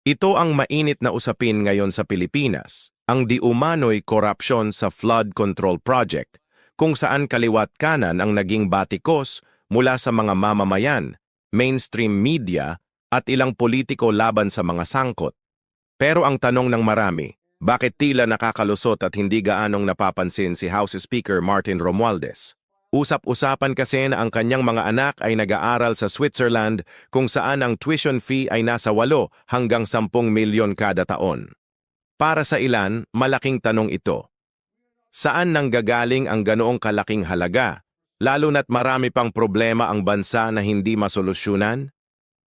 Ito ang mainit na usapin ngayon sa Pilipinas, ang di umano'y korupsyon sa flood control project, kung saan kaliwat kanan ang naging batikos mula sa mga mamamayan, mainstream media at ilang politiko laban sa mga sangkot. Pero ang tanong ng marami, bakit tila nakakalusot at hindi gaanong napapansin si House Speaker Martin Romualdez? Usap-usapan kasi na ang kanyang mga anak ay nag-aaral sa Switzerland kung saan ang tuition fee ay nasa 8 hanggang 10 milyon kada taon. Para sa ilan, malaking tanong ito. Saan nanggagaling ang ganoong kalaking halaga, lalo na't marami pang problema ang bansa na hindi masolusyunan?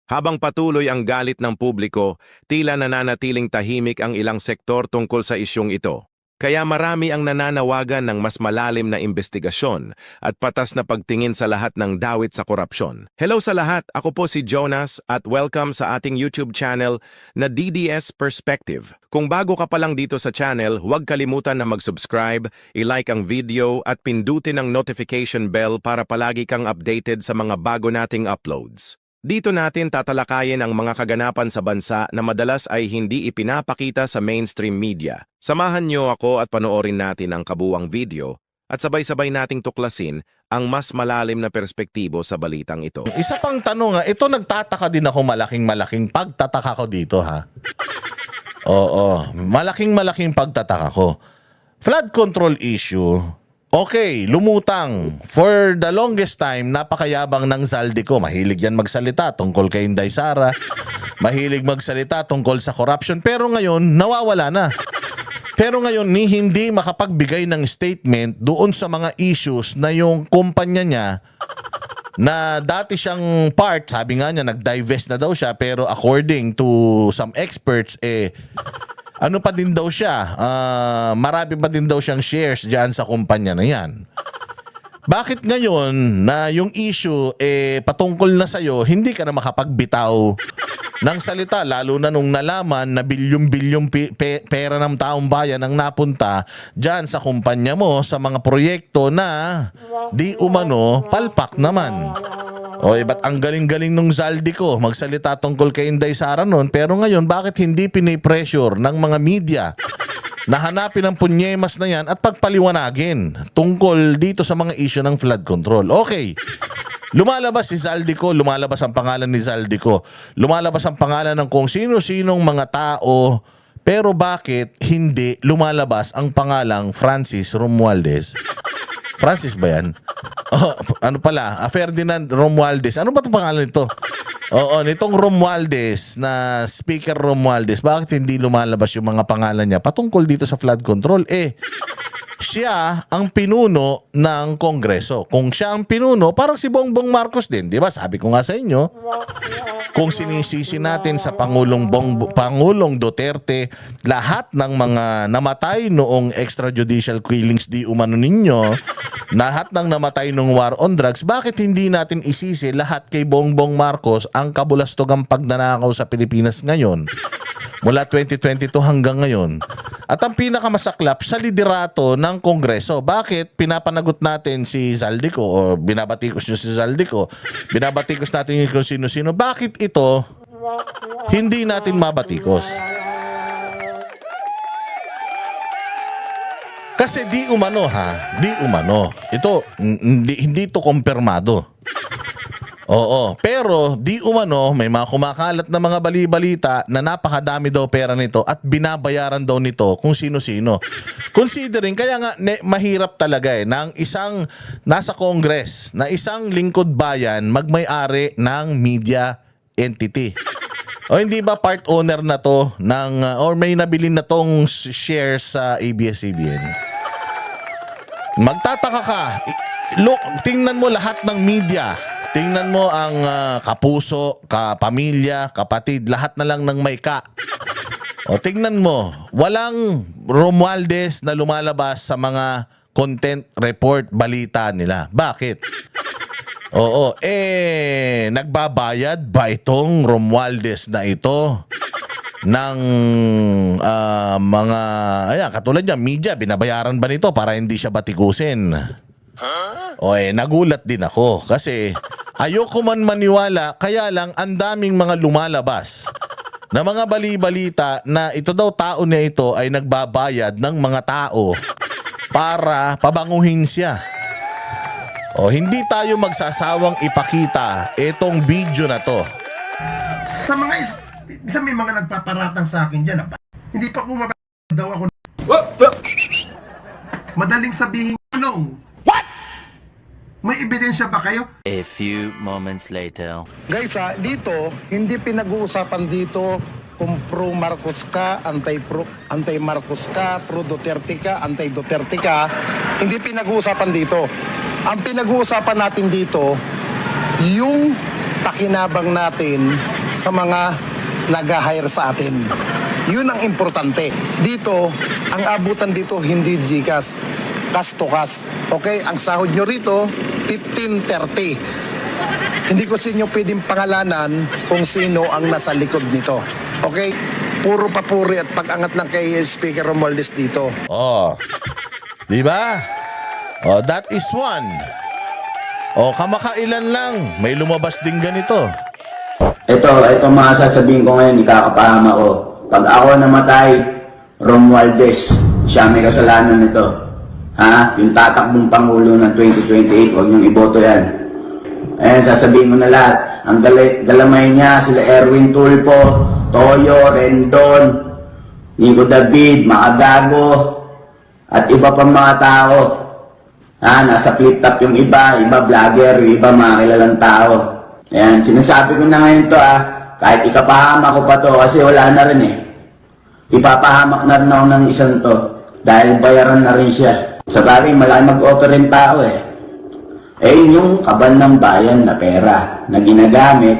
Habang patuloy ang galit ng publiko, tila nananatiling tahimik ang ilang sektor tungkol sa isyung ito. Kaya marami ang nananawagan ng mas malalim na investigasyon at patas na pagtingin sa lahat ng dawit sa korupsyon. Hello sa lahat, ako po si Jonas at welcome sa ating YouTube channel na DDS Perspective. Kung bago ka pa lang dito sa channel, huwag kalimutan na mag-subscribe, i-like ang video at pindutin ang notification bell para palagi kang updated sa mga bago nating uploads. Dito natin tatalakayin ang mga kaganapan sa bansa na madalas ay hindi ipinapakita sa mainstream media. Samahan niyo ako at panoorin natin ang kabuwang video at sabay-sabay nating tuklasin ang mas malalim na perspektibo sa balitang ito. Isa pang tanong, ito nagtataka din ako, malaking pagtataka ko dito, ha. Oo, malaking pagtataka ko. Flood control issue. Okay, lumutang. For the longest time, napakayabang ng Zaldico. Mahilig yan magsalita tungkol kay Inday Sara. Mahilig magsalita tungkol sa corruption. Pero ngayon, nawawala na. Pero ngayon, hindi makapagbigay ng statement doon sa mga issues na yung kumpanya niya na dati siyang part, sabi nga niya, nag-divest na daw siya, pero according to some experts, ano pa din daw siya, marami pa din daw siyang shares dyan sa kumpanya na yan. Bakit ngayon na yung issue patungkol na sa'yo, hindi ka na makapagbitaw ng salita, lalo na nung nalaman na bilyong-bilyong pera ng taong bayan ang napunta dyan sa kumpanya mo sa mga proyekto na di umano palpak naman. O ba't ang galing-galing nung Zaldico magsalita tungkol kay Inday Sara noon, pero ngayon bakit hindi pinipressure ng mga media na hanapin ang punyemas na yan at pagpaliwanagin tungkol dito sa mga issue ng flood control? Okay, lumalabas si Zaldico, lumalabas ang pangalan ni Zaldico, lumalabas ang pangalan ng kung sino-sinong mga tao, pero bakit hindi lumalabas ang pangalang Francis Romualdez? Francis ba yan? Oh, ano pala? Ferdinand Romualdez. Ano ba itong pangalan nito? Oo, nitong Romualdez na Speaker Romualdez, bakit hindi lumalabas yung mga pangalan niya patungkol dito sa flood control? Siya ang pinuno ng Kongreso. Kung siya ang pinuno, parang si Bongbong Marcos din. Di ba? Sabi ko nga sa inyo, kung sinisisi natin sa Pangulong Duterte, lahat ng mga namatay noong extrajudicial killings di umano ninyo, lahat ng namatay nung war on drugs, bakit hindi natin isisi lahat kay Bongbong Marcos ang kabulastugang pagnanakaw sa Pilipinas ngayon? Mula 2022 hanggang ngayon. At ang pinakamasaklap sa liderato ng Kongreso. Bakit pinapanagot natin si Zaldico o binabatikos nyo si Zaldico? Binabatikos natin yung kung sino-sino. Bakit ito hindi natin mabatikos? Kasi di umano, ha? Di umano. Ito, hindi ito kumpirmado. Oo, pero di umano may mga kumakalat na mga bali-balita na napakadami daw pera nito at binabayaran daw nito kung sino-sino. Considering, kaya nga mahirap talaga ng isang nasa Congress, na isang lingkod bayan magmay-ari ng media entity. O hindi ba part owner na to ng, or may nabili na tong shares sa ABS-CBN? Magtataka ka, look, tingnan mo lahat ng media. Tingnan mo ang kapuso, kapamilya, kapatid, lahat na lang ng may ka. O tingnan mo, walang Romualdez na lumalabas sa mga content report balita nila. Bakit? Oo, nagbabayad ba itong Romualdez na ito ng mga, ayan, katulad niya, media, binabayaran ba nito para hindi siya batikusin? O nagulat din ako kasi ayoko man maniwala, kaya lang ang daming mga lumalabas na mga bali-balita na ito daw tao na ito ay nagbabayad ng mga tao para pabanguhin siya. O hindi tayo magsasawang ipakita itong video na to. Sa mga isa may mga nagpaparatang sa akin diyan. Hindi pa kumaba daw ako. Madaling sabihin, ano? What? May ebidensya ba kayo? A few moments later. Guys, dito, hindi pinag-uusapan dito kung pro Marcos ka, anti-Marcos ka, pro Duterte ka, anti-Duterte ka. Hindi pinag-uusapan dito. Ang pinag-uusapan natin dito, yung pakinabang natin sa mga nag-hire sa atin. Yun ang importante. Dito, ang abutan dito hindi GCash, cash to cash. Okay? Ang sahod nyo rito, 15.30. Hindi ko sa inyo pwedeng pangalanan kung sino ang nasa likod nito. Okay? Puro papuri at pag-angat lang kay Speaker Romualdez dito. Oh. Di ba? Oh, that is one. Oh, kamakailan lang may lumabas din ganito. Ito mga sasabihin ko ngayon, ikakapahama ko. Pag ako namatay, Romualdez, siya may kasalanan nito. Ha? Yung tatakbong Pangulo ng 2028, huwag niyong iboto yan. Ayan, sasabihin ko na lahat. Ang galamay niya, sila Erwin Tulfo, Toyo, Rendon, Nico David, Makagago, at iba pang mga tao. Ha? Nasa flip top yung iba vlogger, yung iba mga kilalang tao. Ayan, sinasabi ko na ngayon to kahit ikapahama ko pa to kasi wala na rin eh. Ipapahamak na rin ako ng isang to dahil bayaran na rin siya. Sa bagay, malaki mag-offer rin tao eh. Eh yun yung kaban ng bayan na pera na ginagamit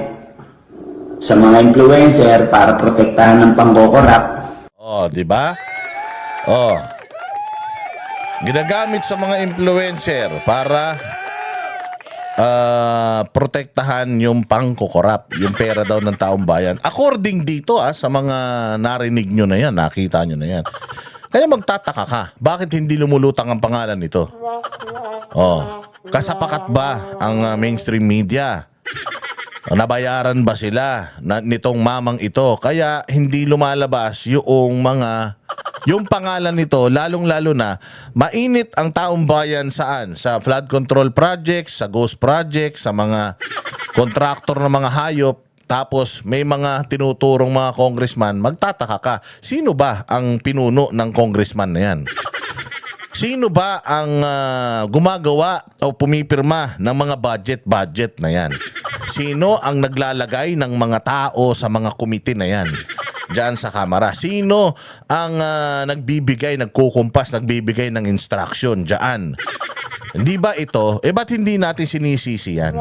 sa mga influencer para protektahan ng pangkokorap. Oh, di ba? Oh. Ginagamit sa mga influencer para protektahan yung pangkokorap, yung pera daw ng taong bayan. According dito sa mga narinig nyo na yan, nakita nyo na yan. Kaya magtataka ka, bakit hindi lumulutang ang pangalan nito? Oh, kasapakat ba ang mainstream media? Nabayaran ba sila nitong mamang ito? Kaya hindi lumalabas yung pangalan nito, lalong-lalo na mainit ang taong bayan saan? Sa flood control projects, sa ghost projects, sa mga kontraktor ng mga hayop. Tapos may mga tinuturong mga congressman, magtataka ka, sino ba ang pinuno ng congressman na yan? Sino ba ang gumagawa o pumipirma ng mga budget na yan? Sino ang naglalagay ng mga tao sa mga komite na yan? Diyan sa Kamara. Sino ang nagkukumpas, nagbibigay ng instruction diyan? Hindi ba ito? Ba't hindi natin sinisisi yan?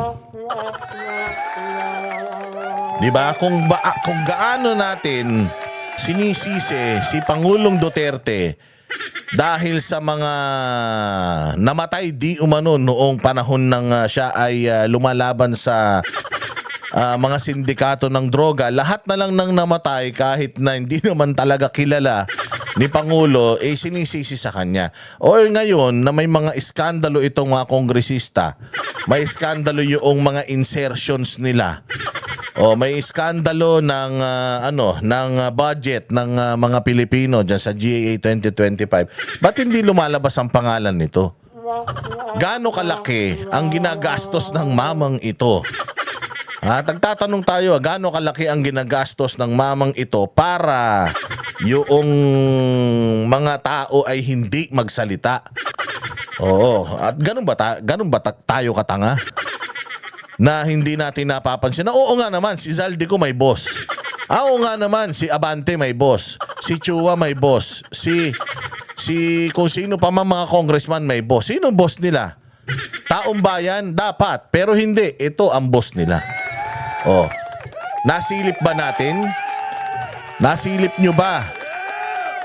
Di ba? Kung gaano natin sinisisi si Pangulong Duterte dahil sa mga namatay di umano noong panahon ng siya ay lumalaban sa mga sindikato ng droga, lahat na lang nang namatay kahit na hindi naman talaga kilala ni Pangulo, sinisisi sa kanya. Or ngayon na may mga iskandalo itong mga kongresista, may iskandalo yung mga insertions nila. O may iskandalo ng budget ng mga Pilipino diyan sa GAA 2025. Ba't hindi lumalabas ang pangalan nito? Gaano kalaki ang ginagastos ng mamang ito? Nagtatanong tayo, gaano kalaki ang ginagastos ng mamang ito para yung mga tao ay hindi magsalita? Oo, at ganun ba tayo katanga? Na hindi natin napapansin na oo nga naman, si Zaldico may boss. Oo nga naman, si Abante may boss. Si Chua may boss. Si kung sino pa mga congressman may boss. Sino boss nila? Taong bayan? Dapat. Pero hindi. Ito ang boss nila. Oh. Nasilip ba natin? Nasilip nyo ba?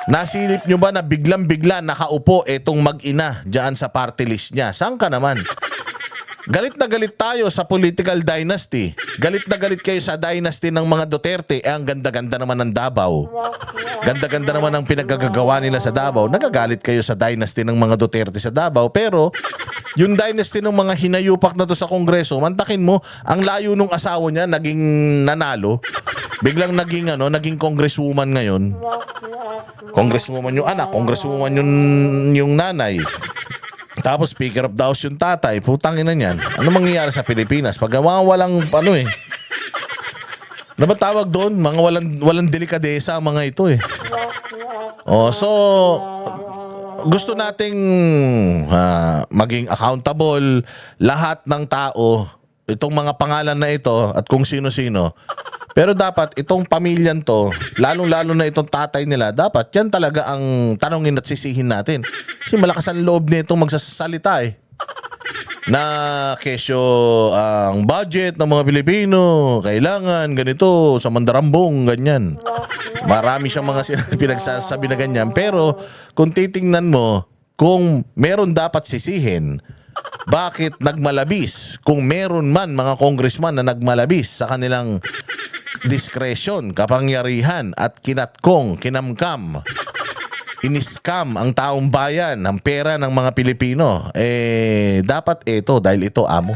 Nasilip nyo ba na biglang-bigla nakaupo etong mag-ina dyan sa party list niya? Saan ka naman? Galit na galit tayo sa political dynasty. Galit na galit kayo sa dynasty ng mga Duterte. Ang ganda-ganda naman ng Davao. Ganda-ganda naman ang pinagagagawa nila sa Davao. Nagagalit kayo sa dynasty ng mga Duterte sa Davao. Pero yung dynasty ng mga hinayupak na to sa Kongreso, mantakin mo, ang layo nung asawa niya naging nanalo. Biglang naging congresswoman ngayon. Congresswoman yung anak, congresswoman yung nanay. Tapos speaker of the house yung tatay. Putang ina niyan. Ano mangyayari sa Pilipinas? Pag mga walang ano ba tawag doon? Mga walang delikadesa ang mga ito eh. So gusto nating maging accountable lahat ng tao, itong mga pangalan na ito at kung sino-sino. Pero dapat itong pamilyan to, lalong-lalo na itong tatay nila, dapat yan talaga ang tanongin at sisihin natin. Kasi malakas ang loob nitong magsasalita eh. Na kesyo ang budget ng mga Pilipino, kailangan ganito, sa mandarambong, ganyan. Marami siyang mga pinagsasabi na ganyan. Pero kung titingnan mo, kung meron dapat sisihin, bakit nagmalabis? Kung meron man mga congressman na nagmalabis sa kanilang diskresyon, kapangyarihan at kinamkam, iniskam ang taong bayan, ang pera ng mga Pilipino, dapat ito dahil ito amo.